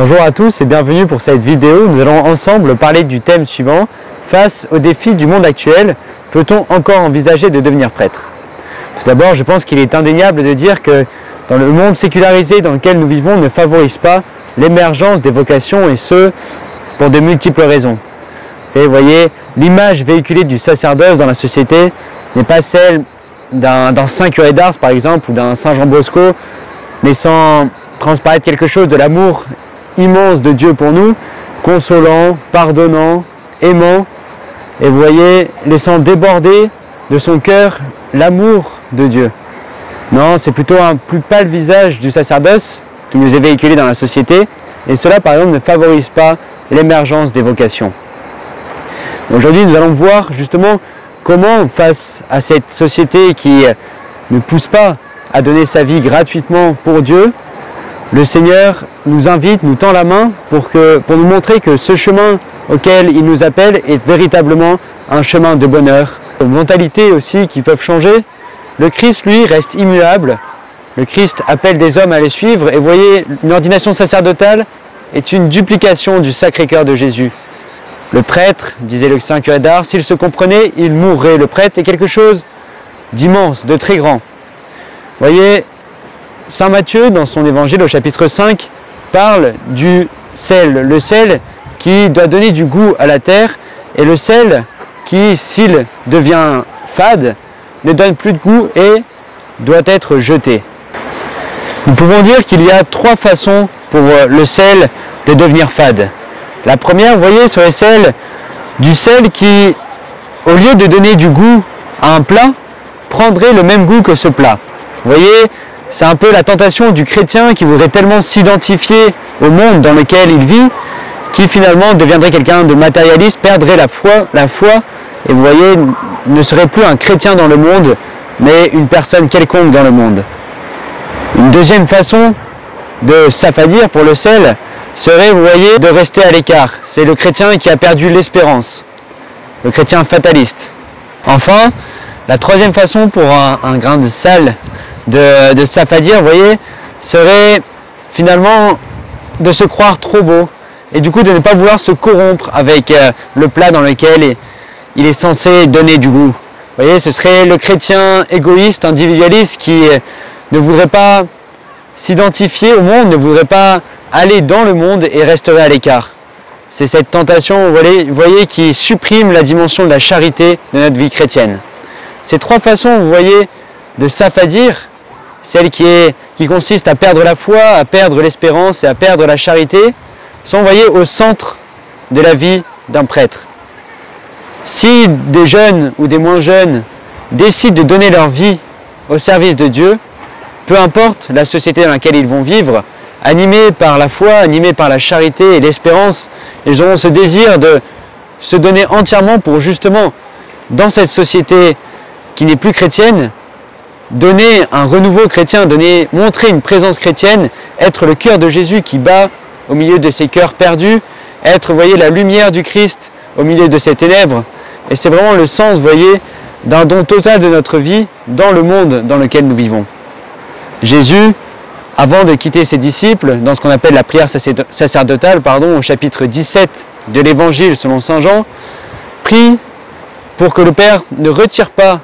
Bonjour à tous et bienvenue pour cette vidéo. Nous allons ensemble parler du thème suivant. Face aux défis du monde actuel, peut-on encore envisager de devenir prêtre? Tout d'abord, je pense qu'il est indéniable de dire que dans le monde sécularisé dans lequel nous vivons ne favorise pas l'émergence des vocations, et ce, pour de multiples raisons. Et vous voyez, l'image véhiculée du sacerdoce dans la société n'est pas celle d'un saint curé d'Ars par exemple, ou d'un saint Jean Bosco, laissant transparaître quelque chose de l'amour immense de Dieu pour nous, consolant, pardonnant, aimant, et vous voyez, laissant déborder de son cœur l'amour de Dieu. Non, c'est plutôt un plus pâle visage du sacerdoce qui nous est véhiculé dans la société, et cela par exemple ne favorise pas l'émergence des vocations. Aujourd'hui, nous allons voir justement comment, face à cette société qui ne pousse pas à donner sa vie gratuitement pour Dieu, le Seigneur nous invite, nous tend la main pour nous montrer que ce chemin auquel il nous appelle est véritablement un chemin de bonheur. Les mentalités aussi qui peuvent changer. Le Christ, lui, reste immuable. Le Christ appelle des hommes à les suivre. Et vous voyez, une ordination sacerdotale est une duplication du Sacré-Cœur de Jésus. Le prêtre, disait le saint curé d'Ars, s'il se comprenait, il mourrait. Le prêtre est quelque chose d'immense, de très grand. Vous voyez, saint Matthieu, dans son évangile au chapitre 5, parle du sel. Le sel qui doit donner du goût à la terre, et le sel qui, s'il devient fade, ne donne plus de goût et doit être jeté. Nous pouvons dire qu'il y a trois façons pour le sel de devenir fade. La première, vous voyez, serait celle du sel qui, au lieu de donner du goût à un plat, prendrait le même goût que ce plat. Vous voyez, c'est un peu la tentation du chrétien qui voudrait tellement s'identifier au monde dans lequel il vit, qui finalement deviendrait quelqu'un de matérialiste, perdrait la foi, et vous voyez, ne serait plus un chrétien dans le monde, mais une personne quelconque dans le monde. Une deuxième façon de s'affadir pour le sel serait, vous voyez, de rester à l'écart. C'est le chrétien qui a perdu l'espérance, le chrétien fataliste. Enfin, la troisième façon pour un grain de sel de s'affadir, vous voyez, serait finalement de se croire trop beau et du coup de ne pas vouloir se corrompre avec le plat dans lequel il est censé donner du goût. Vous voyez, ce serait le chrétien égoïste, individualiste qui ne voudrait pas s'identifier au monde, ne voudrait pas aller dans le monde et resterait à l'écart. C'est cette tentation, vous voyez, qui supprime la dimension de la charité de notre vie chrétienne. Ces trois façons, vous voyez, de s'affadir, celle qui consiste à perdre la foi, à perdre l'espérance et à perdre la charité, sont, vous voyez, au centre de la vie d'un prêtre. Si des jeunes ou des moins jeunes décident de donner leur vie au service de Dieu, peu importe la société dans laquelle ils vont vivre, animés par la foi, animés par la charité et l'espérance, ils auront ce désir de se donner entièrement pour justement, dans cette société qui n'est plus chrétienne, donner un renouveau chrétien, montrer une présence chrétienne, être le cœur de Jésus qui bat au milieu de ces cœurs perdus, être, vous voyez, la lumière du Christ au milieu de ces ténèbres. Et c'est vraiment le sens, vous voyez, d'un don total de notre vie dans le monde dans lequel nous vivons. Jésus, avant de quitter ses disciples, dans ce qu'on appelle la prière sacerdotale, au chapitre 17 de l'Évangile selon saint Jean, prie pour que le Père ne retire pas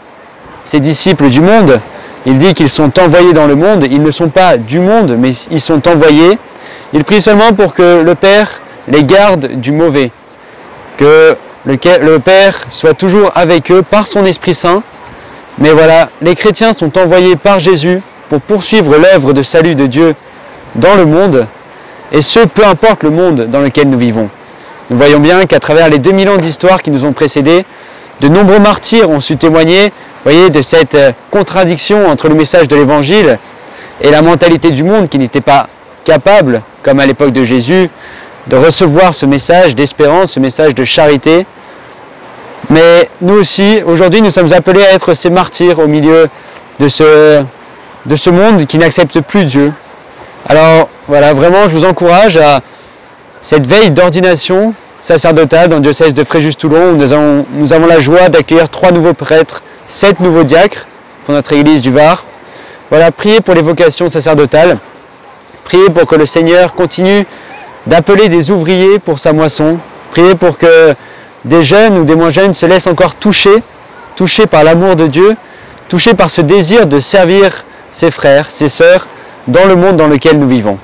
ses disciples du monde. Il dit qu'ils sont envoyés dans le monde, ils ne sont pas du monde, mais ils sont envoyés. Il prie seulement pour que le Père les garde du mauvais, que le Père soit toujours avec eux par son Esprit Saint. Mais voilà, les chrétiens sont envoyés par Jésus pour poursuivre l'œuvre de salut de Dieu dans le monde, et ce, peu importe le monde dans lequel nous vivons. Nous voyons bien qu'à travers les 2000 ans d'histoire qui nous ont précédés, de nombreux martyrs ont su témoigner, vous voyez, de cette contradiction entre le message de l'Évangile et la mentalité du monde qui n'était pas capable, comme à l'époque de Jésus, de recevoir ce message d'espérance, ce message de charité. Mais nous aussi, aujourd'hui, nous sommes appelés à être ces martyrs au milieu de ce monde qui n'accepte plus Dieu. Alors voilà, vraiment, je vous encourage à cette veille d'ordination sacerdotale dans le diocèse de Fréjus-Toulon, où nous avons la joie d'accueillir 3 nouveaux prêtres, 7 nouveaux diacres pour notre église du Var. Voilà, priez pour les vocations sacerdotales, priez pour que le Seigneur continue d'appeler des ouvriers pour sa moisson, prier pour que des jeunes ou des moins jeunes se laissent encore toucher par l'amour de Dieu, touchés par ce désir de servir ses frères, ses sœurs, dans le monde dans lequel nous vivons.